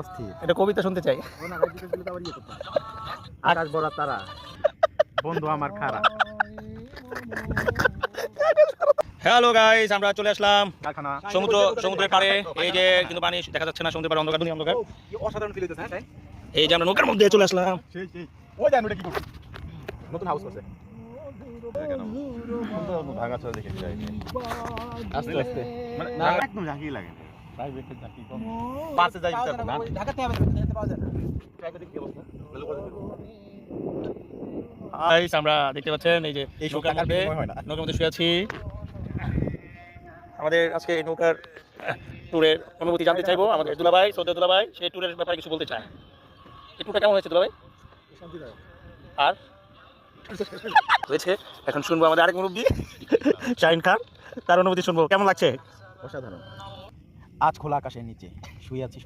অস্থির। এটা কবিতা শুনতে চাই। আকাশ বড় তারা, বন্ধু আমার খারা। হ্যালো গাইস, আমরা চলে আসলাম কারখানা সমুদ্রের পাড়ে। এই যে কিন্তু পানি দেখা যাচ্ছে না, সমুদ্রের পাড়ে অন্ধকার, দুনিয়া অন্ধকার। অসাধারণ ফিল হইতেছে। হ্যাঁ এই যে আমরা নৌকার মধ্যে চলে আসলাম। সেই সেই ওই জানো এটা কি করছে, নতুন হাউস করছে। ভাঙা চলে দেখে আস্তে আস্তে মানে না একদম ঝাঁকি লাগে প্রাইভেটের ঝাঁকি কম পাশে যাই ভিতর না ঢাকাতে হবে যেতে পাওয়া যায় না। ট্রাই করে কি অবস্থা ভালো করে দেখো। গাইস আমরা দেখতে পাচ্ছেন এই যে এই নৌকার মধ্যে হয় না নৌকার মধ্যে শুয়ে আছি। আমাদের আজকে এই নৌকার ট্যুরের অনুভূতি জানতে চাইবো আমাদের দুলাভাই, সৌদি দুলাভাই, সেই ট্যুরের ব্যাপারে কিছু বলতে চায়। এই ট্যুরটা কেমন হয়েছে দুলাভাই? আর হয়েছে, এখন শুনবো আমাদের আরেক মুরব্বি শাহিন খান, তার অনুভূতি শুনবো। কেমন লাগছে? অসাধারণ। আজ খোলা আকাশের নিচে শুয়ে আছি।